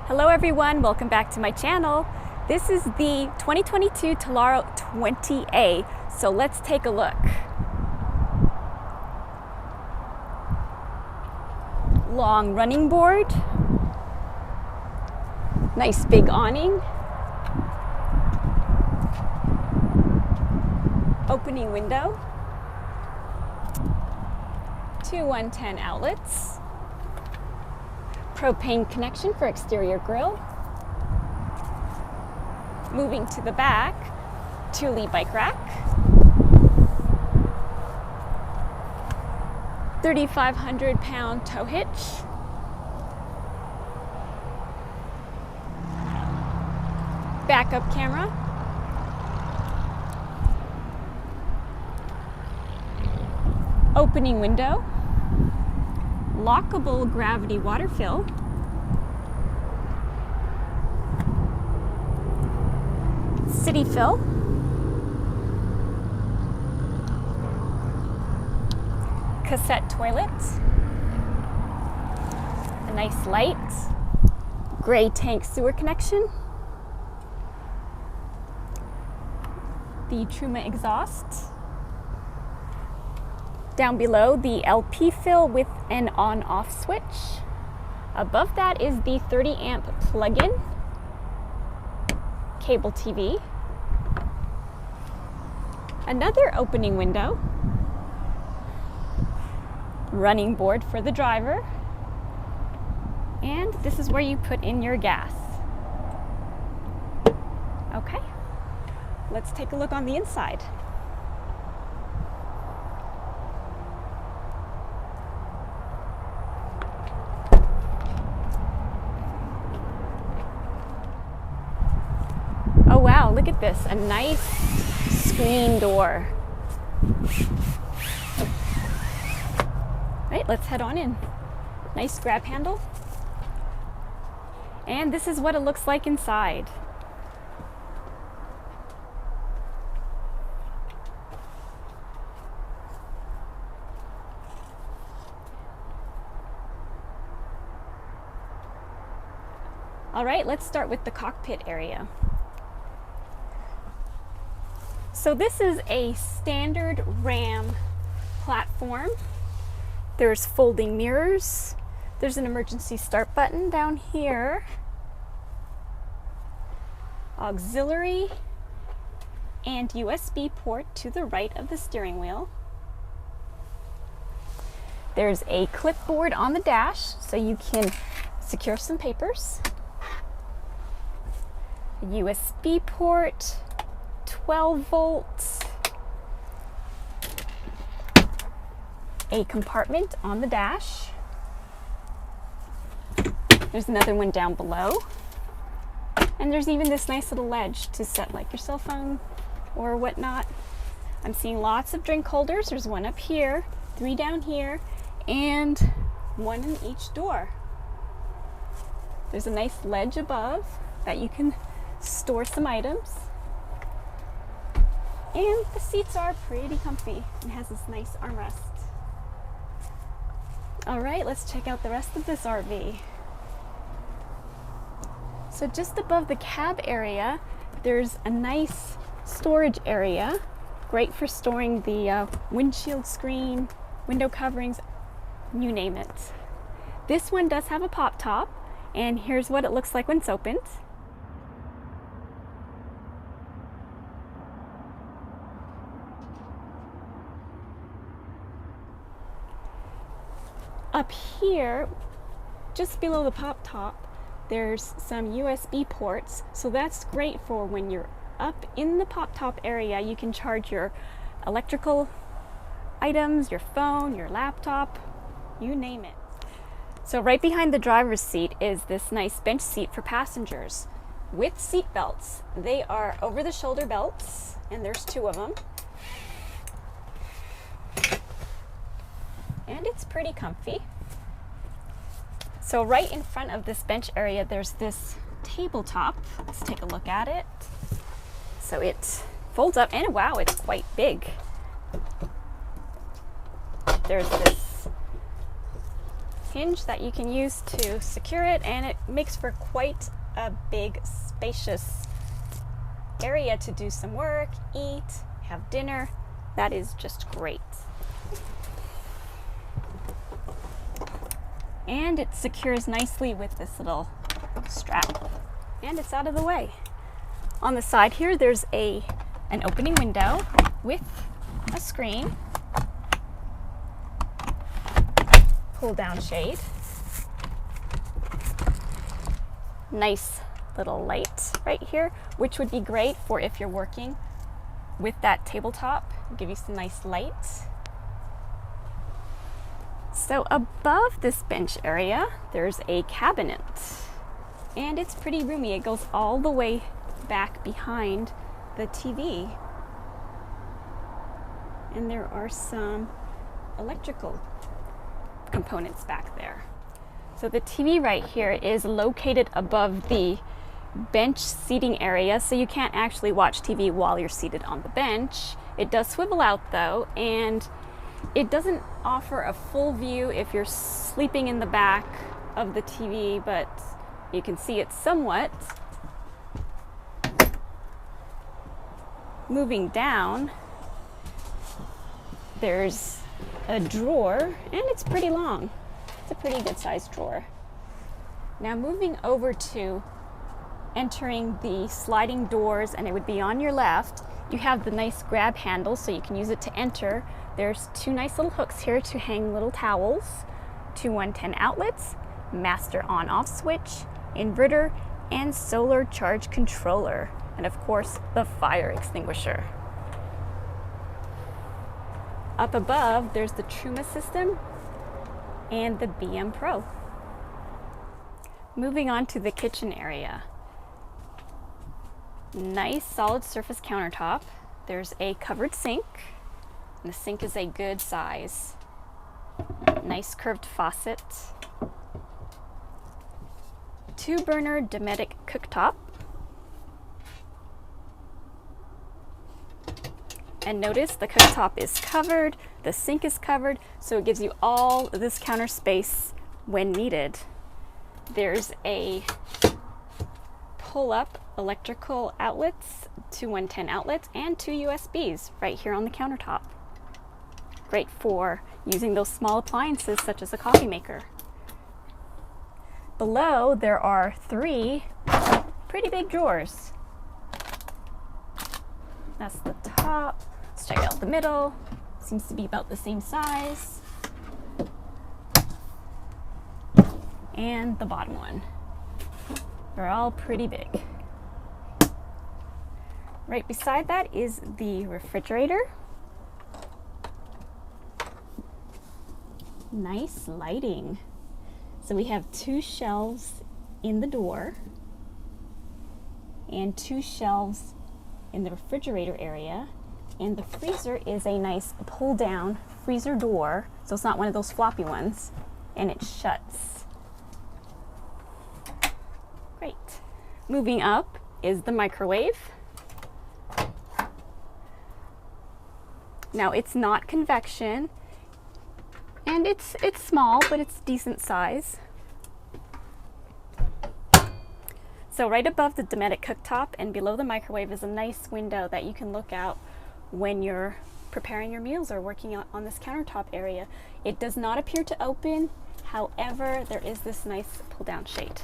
Hello everyone, welcome back to my channel. This is the 2022 Tellaro 20A, so let's take a look. Long running board, nice big awning, opening window, two 110 outlets, propane connection for exterior grille. Moving to the back, 2-lead bike rack, 3,500-pound tow hitch, backup camera, opening window, lockable gravity water fill, city fill, cassette toilet, a nice light, gray tank sewer connection, the Truma exhaust. Down below, the LP fill with an on-off switch. Above that is the 30-amp plug-in, cable TV, another opening window, running board for the driver, and this is where you put in your gas. Okay, let's take a look on the inside. Oh wow, look at this, a nice screen door. Right, let's head on in. Nice grab handle. And this is what it looks like inside. All right, let's start with the cockpit area. So this is a standard Ram platform. There's folding mirrors. There's an emergency start button down here. Auxiliary and USB port to the right of the steering wheel. There's a clipboard on the dash so you can secure some papers. A USB port, 12 volts, a compartment on the dash. There's another one down below. And there's even this nice little ledge to set like your cell phone or whatnot. I'm seeing lots of drink holders. There's one up here, 3 down here, and 1 in each door. There's a nice ledge above that you can store some items. And the seats are pretty comfy and has this nice armrest. All right, let's check out the rest of this RV. So just above the cab area, there's a nice storage area, great for storing the windshield screen, window coverings, you name it. This one does have a pop top, and here's what it looks like when it's opened. Up here, just below the pop top, there's some USB ports, so that's great for when you're up in the pop top area. You can charge your electrical items, your phone, your laptop, you name it. So right behind the driver's seat is this nice bench seat for passengers with seat belts. They are over-the-shoulder belts, and there's 2 of them. And it's pretty comfy. So right in front of this bench area, there's this tabletop. Let's take a look at it. So it folds up, and wow, it's quite big. There's this hinge that you can use to secure it, and it makes for quite a big, spacious area to do some work, eat, have dinner. That is just great. And it secures nicely with this little strap, and it's out of the way. On the side here, there's an opening window with a screen, pull down shade, nice little light right here, which would be great for if you're working with that tabletop, give you some nice light. So above this bench area, there's a cabinet, and it's pretty roomy. It goes all the way back behind the TV, and there are some electrical components back there. So the TV right here is located above the bench seating area, so you can't actually watch TV while you're seated on the bench. It does swivel out though, and it doesn't offer a full view if you're sleeping in the back of the TV, but you can see it somewhat. Moving down, there's a drawer, and it's pretty long. It's a pretty good sized drawer. Now moving over to entering the sliding doors, and it would be on your left, you have the nice grab handle so you can use it to enter. There's two nice little hooks here to hang little towels, two 110 outlets, master on-off switch, inverter, and solar charge controller, and of course the fire extinguisher. Up above, there's the Truma system and the BM Pro. Moving on to the kitchen area. Nice solid surface countertop. There's a covered sink, and the sink is a good size. Nice curved faucet. 2-burner Dometic cooktop. And notice the cooktop is covered, the sink is covered, so it gives you all this counter space when needed. There's a pull-up electrical outlets, two 110 outlets, and two USBs right here on the countertop. Great for using those small appliances such as a coffee maker. Below, there are 3 pretty big drawers. That's the top. Let's check out the middle. Seems to be about the same size. And the bottom one. They're all pretty big. Right beside that is the refrigerator. Nice lighting. So we have 2 shelves in the door and 2 shelves in the refrigerator area, and the freezer is a nice pull down freezer door, so it's not one of those floppy ones, and it shuts. Great. Moving up is the microwave. Now it's not convection, and it's small, but it's decent size. So right above the Dometic cooktop and below the microwave is a nice window that you can look out when you're preparing your meals or working on this countertop area. It does not appear to open, however, there is this nice pull-down shade.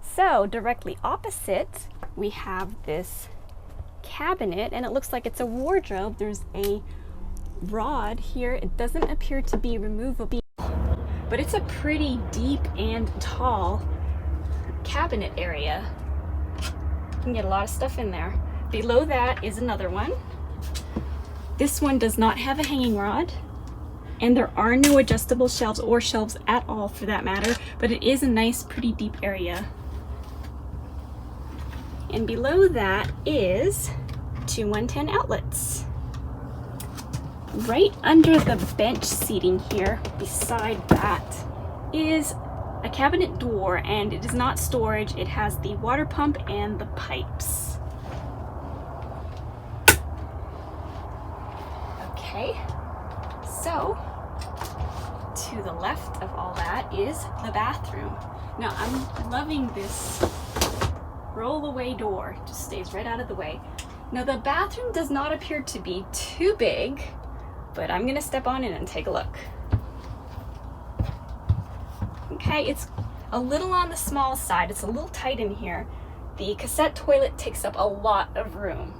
So directly opposite, we have this cabinet, and it looks like it's a wardrobe. There's a rod here. It doesn't appear to be removable, but it's a pretty deep and tall cabinet area. You can get a lot of stuff in there. Below that is another one. This one does not have a hanging rod, and there are no adjustable shelves or shelves at all for that matter, but it is a nice, pretty deep area. And below that is 2 110 outlets. Right under the bench seating here, beside that, is a cabinet door, and it is not storage. It has the water pump and the pipes. Okay, so to the left of all that is the bathroom. Now I'm loving this roll away door, just stays right out of the way. Now the bathroom does not appear to be too big, but I'm gonna step on in and take a look. Okay, it's a little on the small side. It's a little tight in here. The cassette toilet takes up a lot of room.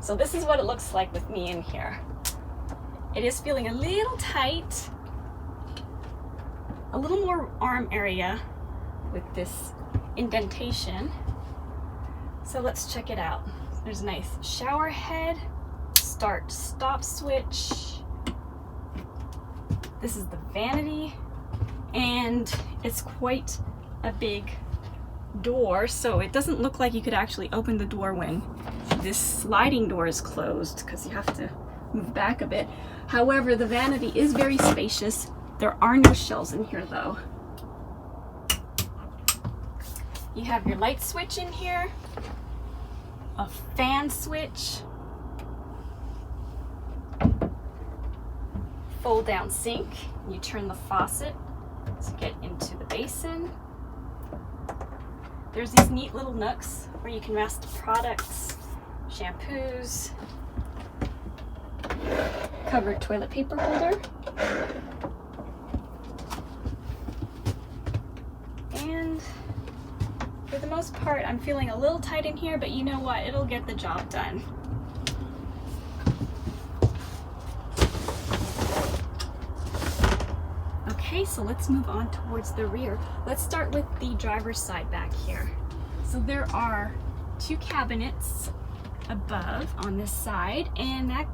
So this is what it looks like with me in here. It is feeling a little tight, a little more arm area with this indentation. So let's check it out. There's a nice shower head, start stop switch. This is the vanity, and it's quite a big door, so it doesn't look like you could actually open the door when this sliding door is closed, because you have to move back a bit. However, the vanity is very spacious. There are no shelves in here though. You have your light switch in here, a fan switch, fold down sink. You turn the faucet to get into the basin. There's these neat little nooks where you can rest products, shampoos, covered toilet paper holder, and for the most part I'm feeling a little tight in here, but you know what, it'll get the job done. Okay, so let's move on towards the rear. Let's start with the driver's side back here. So there are two cabinets above on this side, and that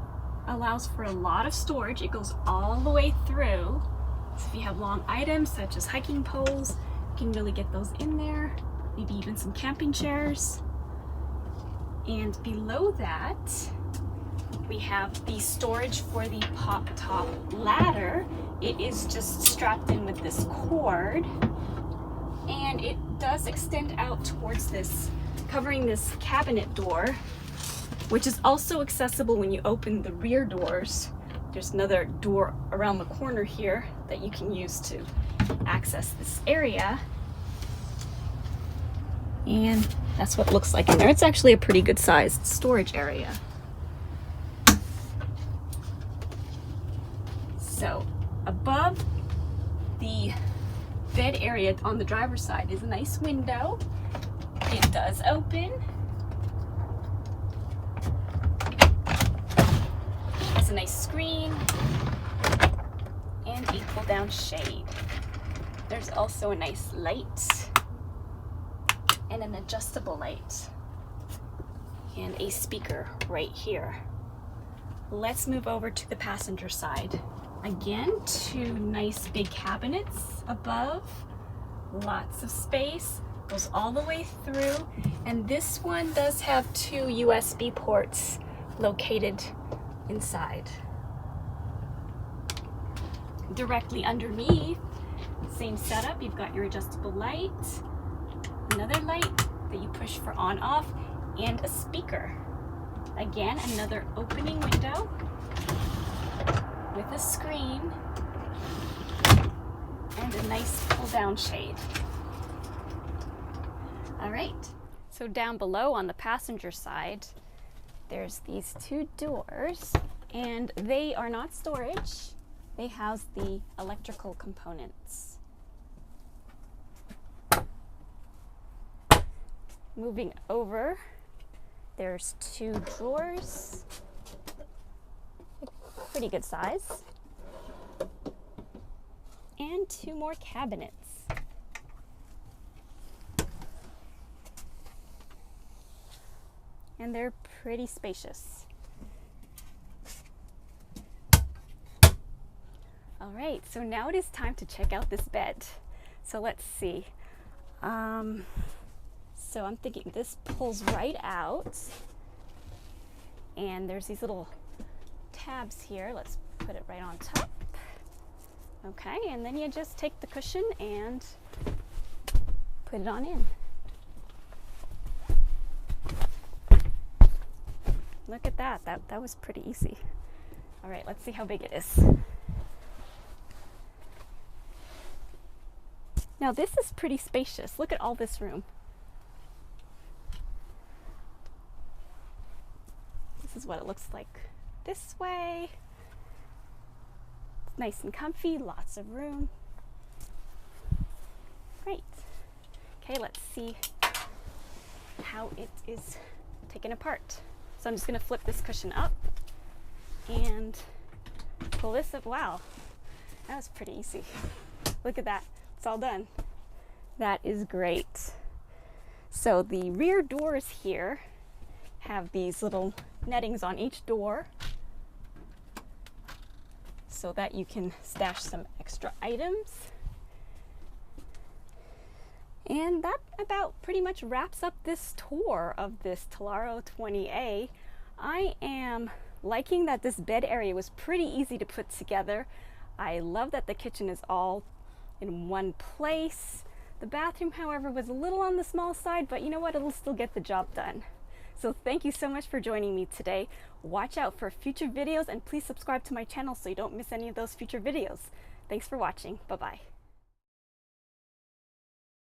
allows for a lot of storage. It goes all the way through. So if you have long items such as hiking poles, you can really get those in there. Maybe even some camping chairs. And below that, we have the storage for the pop-top ladder. It is just strapped in with this cord, and it does extend out towards this, covering this cabinet door, which is also accessible when you open the rear doors. There's another door around the corner here that you can use to access this area. And that's what it looks like in there. It's actually a pretty good sized storage area. So above the bed area on the driver's side is a nice window. It does open. It's a nice screen and a pull down shade. There's also a nice light and an adjustable light and a speaker right here. Let's move over to the passenger side. Again, two nice big cabinets above, lots of space, goes all the way through, and this one does have two USB ports located inside. Directly underneath, same setup, you've got your adjustable light, another light that you push for on off, and a speaker. Again, another opening window with a screen and a nice pull down shade. All right, so down below on the passenger side, there's these two doors, and they are not storage. They house the electrical components. Moving over, there's two drawers, pretty good size, and two more cabinets. And they're pretty spacious. All right, so now it is time to check out this bed. So let's see. So I'm thinking this pulls right out, and there's these little tabs here. Let's put it right on top. Okay, and then you just take the cushion and put it on in. Look at that. That was pretty easy. All right, let's see how big it is. Now this is pretty spacious. Look at all this room. This is what it looks like this way. It's nice and comfy, lots of room. Great. Okay, let's see how it is taken apart. So I'm just going to flip this cushion up and pull this up. Wow, that was pretty easy. Look at that. It's all done. That is great. So the rear doors here have these little nettings on each door so that you can stash some extra items. And that about pretty much wraps up this tour of this Tellaro 20A. I am liking that this bed area was pretty easy to put together. I love that the kitchen is all in one place. The bathroom, however, was a little on the small side, but you know what? It'll still get the job done. So thank you so much for joining me today. Watch out for future videos and please subscribe to my channel so you don't miss any of those future videos. Thanks for watching. Bye-bye.